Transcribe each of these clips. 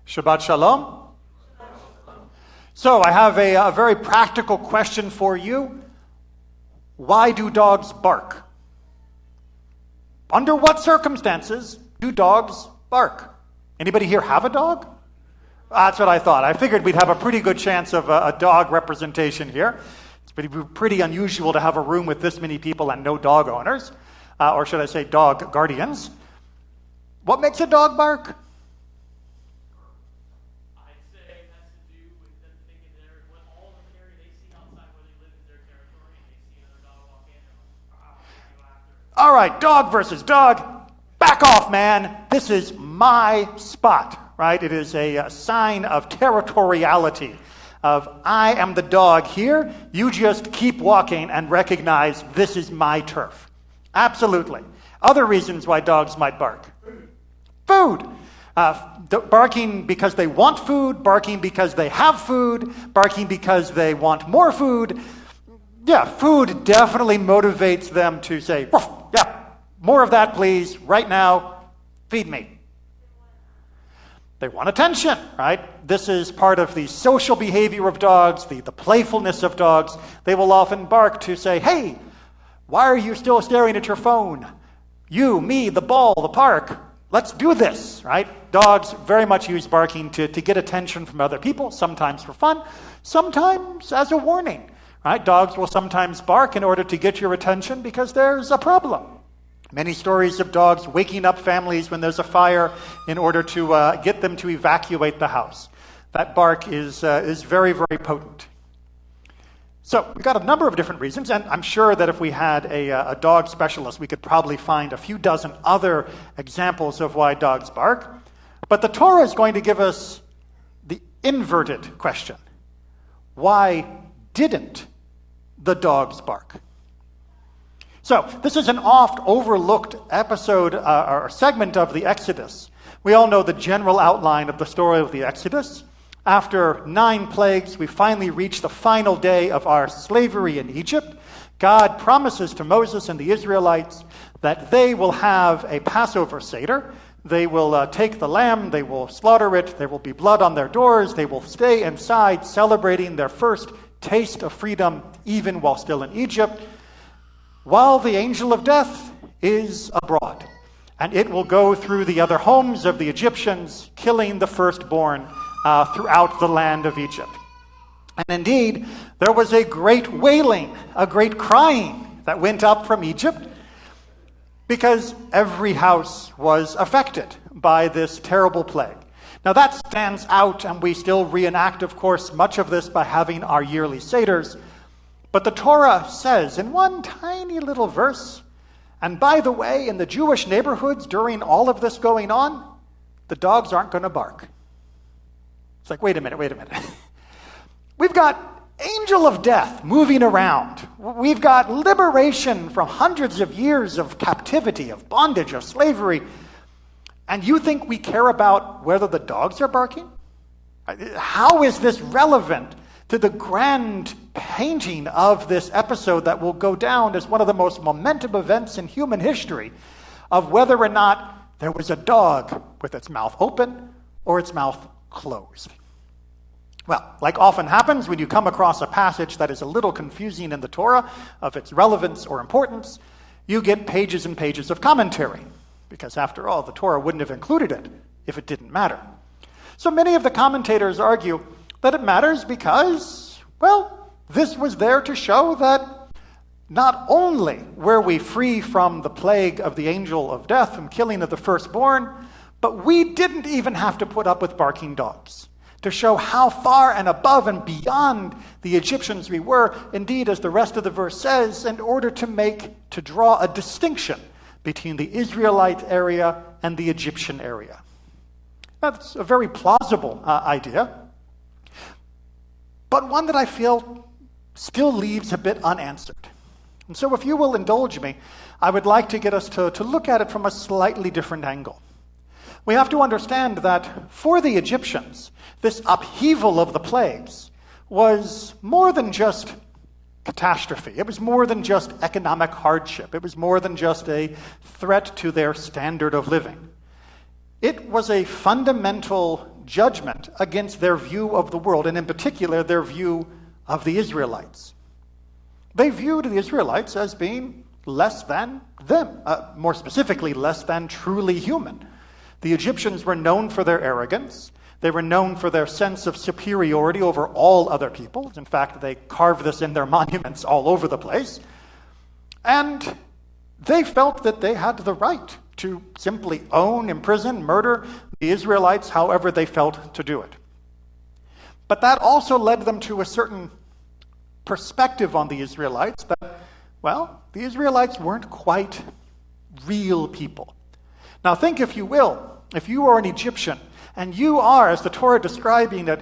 Shabbat Shalom. So I have a very practical question for you. Why do dogs bark? Under what circumstances do dogs bark? Anybody here have a dog? That's what I thought. I figured we'd have a pretty good chance of a dog representation here. It's pretty unusual to have a room with this many people and no dog owners, or should I say dog guardians. What makes a dog bark? All right, dog versus dog. Back off, man. This is my spot, right? It is a sign of territoriality, of I am the dog here. You just keep walking and recognize this is my turf. Absolutely. Other reasons why dogs might bark. Food. Barking because they want food, barking because they have food, barking because they want more food. Yeah, food definitely motivates them to say, yeah, more of that, please, right now, feed me. They want attention, right? This is part of the social behavior of dogs, the playfulness of dogs. They will often bark to say, hey, why are you still staring at your phone? You, me, the ball, the park, let's do this, right? Dogs very much use barking to get attention from other people, sometimes for fun, sometimes as a warning. Right? Dogs will sometimes bark in order to get your attention because there's a problem. Many stories of dogs waking up families when there's a fire in order to get them to evacuate the house. That bark is very, very potent. So we've got a number of different reasons, and I'm sure that if we had a dog specialist, we could probably find a few dozen other examples of why dogs bark. But the Torah is going to give us the inverted question. Why didn't the dogs bark? So this is an oft overlooked episode or segment of the Exodus. We all know the general outline of the story of the Exodus. After 9 plagues, we finally reach the final day of our slavery in Egypt. God promises to Moses and the Israelites that they will have a Passover Seder. They will take the lamb, they will slaughter it, there will be blood on their doors, they will stay inside celebrating their first taste of freedom even while still in Egypt, while the angel of death is abroad. And it will go through the other homes of the Egyptians, killing the firstborn throughout the land of Egypt. And indeed, there was a great wailing, a great crying that went up from Egypt because every house was affected by this terrible plague. Now that stands out, and we still reenact, of course, much of this by having our yearly Seders. But the Torah says in one tiny little verse, and by the way, in the Jewish neighborhoods during all of this going on, the dogs aren't going to bark. It's like, wait a minute. We've got angel of death moving around. We've got liberation from hundreds of years of captivity, of bondage, of slavery. And you think we care about whether the dogs are barking? How is this relevant to the grand painting of this episode that will go down as one of the most momentum events in human history of whether or not there was a dog with its mouth open or its mouth closed? Well, like often happens when you come across a passage that is a little confusing in the Torah of its relevance or importance, you get pages and pages of commentary. Because after all, the Torah wouldn't have included it if it didn't matter. So many of the commentators argue that it matters because, well, this was there to show that not only were we free from the plague of the angel of death and killing of the firstborn, but we didn't even have to put up with barking dogs, to show how far and above and beyond the Egyptians we were, indeed, as the rest of the verse says, in order to draw a distinction between the Israelite area and the Egyptian area. That's a very plausible idea, but one that I feel still leaves a bit unanswered. And so if you will indulge me, I would like to get us to look at it from a slightly different angle. We have to understand that for the Egyptians, this upheaval of the plagues was more than just catastrophe. It was more than just economic hardship. It was more than just a threat to their standard of living. It was a fundamental judgment against their view of the world, and in particular, their view of the Israelites. They viewed the Israelites as being less than them, more specifically, less than truly human. The Egyptians were known for their arrogance. They were known for their sense of superiority over all other peoples. In fact, they carved this in their monuments all over the place. And they felt that they had the right to simply own, imprison, murder the Israelites however they felt to do it. But that also led them to a certain perspective on the Israelites that, well, the Israelites weren't quite real people. Now think, if you will, if you are an Egyptian, and you are, as the Torah describing it,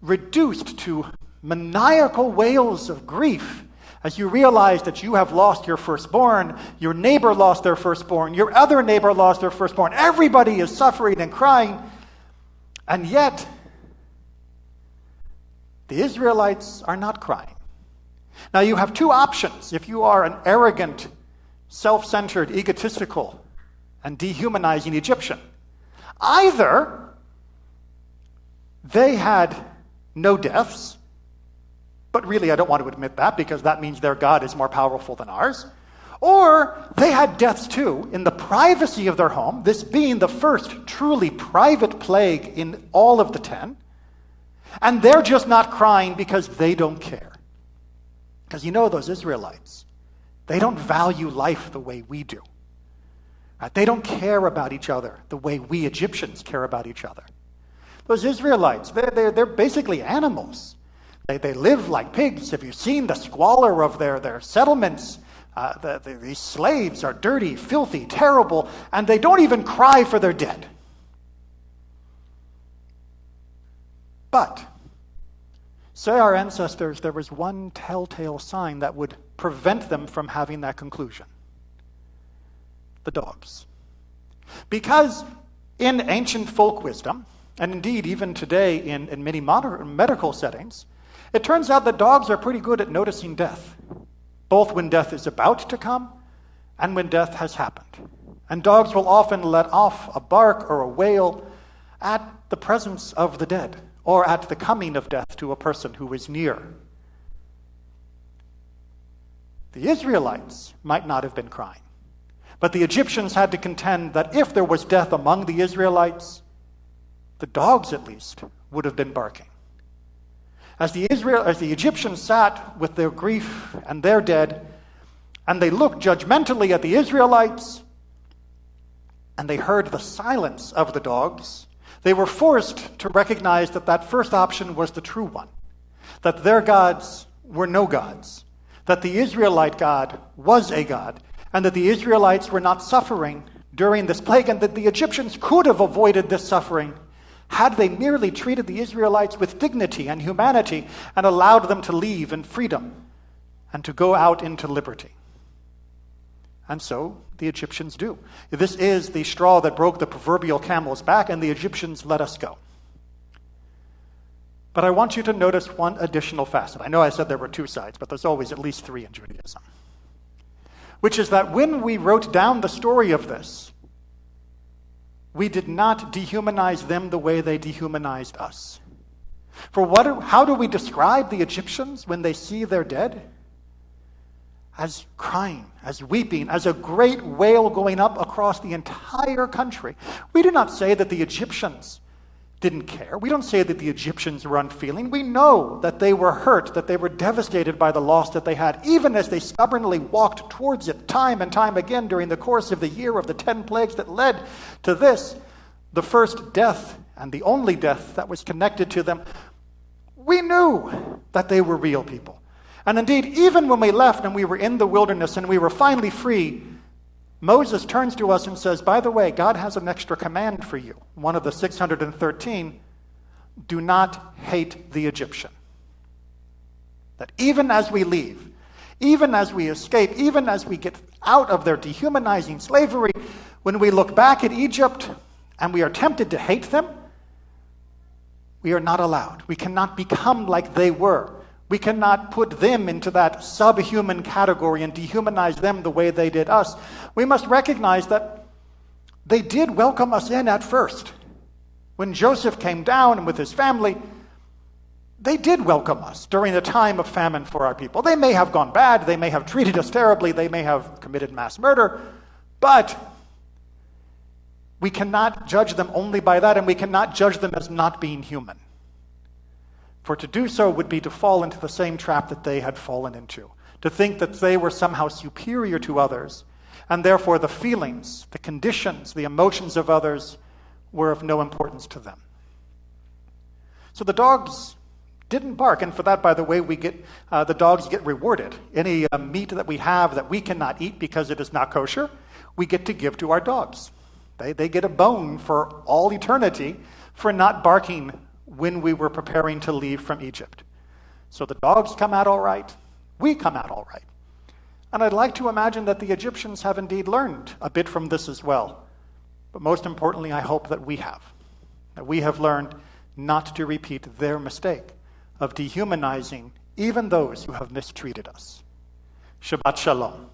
reduced to maniacal wails of grief as you realize that you have lost your firstborn, your neighbor lost their firstborn, your other neighbor lost their firstborn, everybody is suffering and crying, and yet the Israelites are not crying. Now you have two options if you are an arrogant, self-centered, egotistical, and dehumanizing Egyptian. Either they had no deaths, but really I don't want to admit that because that means their God is more powerful than ours. Or they had deaths too in the privacy of their home, this being the first truly private plague in all of the 10. And they're just not crying because they don't care. Because you know those Israelites, they don't value life the way we do. Right? They don't care about each other the way we Egyptians care about each other. Those Israelites, they're basically animals. They live like pigs. Have you seen the squalor of their settlements? These slaves are dirty, filthy, terrible, and they don't even cry for their dead. But, say our ancestors, there was one telltale sign that would prevent them from having that conclusion. The dogs. Because in ancient folk wisdom, and indeed even today in many modern medical settings, it turns out that dogs are pretty good at noticing death, both when death is about to come and when death has happened. And dogs will often let off a bark or a wail at the presence of the dead or at the coming of death to a person who is near. The Israelites might not have been crying, but the Egyptians had to contend that if there was death among the Israelites, the dogs at least would have been barking. As the Egyptians sat with their grief and their dead, and they looked judgmentally at the Israelites, and they heard the silence of the dogs, they were forced to recognize that that first option was the true one, that their gods were no gods, that the Israelite God was a God, and that the Israelites were not suffering during this plague, and that the Egyptians could have avoided this suffering had they merely treated the Israelites with dignity and humanity and allowed them to leave in freedom and to go out into liberty. And so the Egyptians do. This is the straw that broke the proverbial camel's back, and the Egyptians let us go. But I want you to notice one additional facet. I know I said there were two sides, but there's always at least three in Judaism. Which is that when we wrote down the story of this, we did not dehumanize them the way they dehumanized us. For how do we describe the Egyptians when they see their dead? As crying, as weeping, as a great wail going up across the entire country. We do not say that the Egyptians didn't care. We don't say that the Egyptians were unfeeling. We know that they were hurt, that they were devastated by the loss that they had, even as they stubbornly walked towards it time and time again during the course of the year of the 10 plagues that led to this, the first death and the only death that was connected to them. We knew that they were real people. And indeed, even when we left and we were in the wilderness and we were finally free, Moses turns to us and says, by the way, God has an extra command for you. One of the 613, do not hate the Egyptian. That even as we leave, even as we escape, even as we get out of their dehumanizing slavery, when we look back at Egypt and we are tempted to hate them, we are not allowed. We cannot become like they were. We cannot put them into that subhuman category and dehumanize them the way they did us. We must recognize that they did welcome us in at first. When Joseph came down with his family, they did welcome us during the time of famine for our people. They may have gone bad, they may have treated us terribly, they may have committed mass murder, but we cannot judge them only by that, and we cannot judge them as not being human. For to do so would be to fall into the same trap that they had fallen into, to think that they were somehow superior to others, and therefore the feelings, the conditions, the emotions of others were of no importance to them. So the dogs didn't bark, and for that, by the way, the dogs get rewarded. Any meat that we have that we cannot eat because it is not kosher, we get to give to our dogs. They get a bone for all eternity for not barking when we were preparing to leave from Egypt. So the dogs come out all right, we come out all right. And I'd like to imagine that the Egyptians have indeed learned a bit from this as well. But most importantly, I hope that we have learned not to repeat their mistake of dehumanizing even those who have mistreated us. Shabbat Shalom.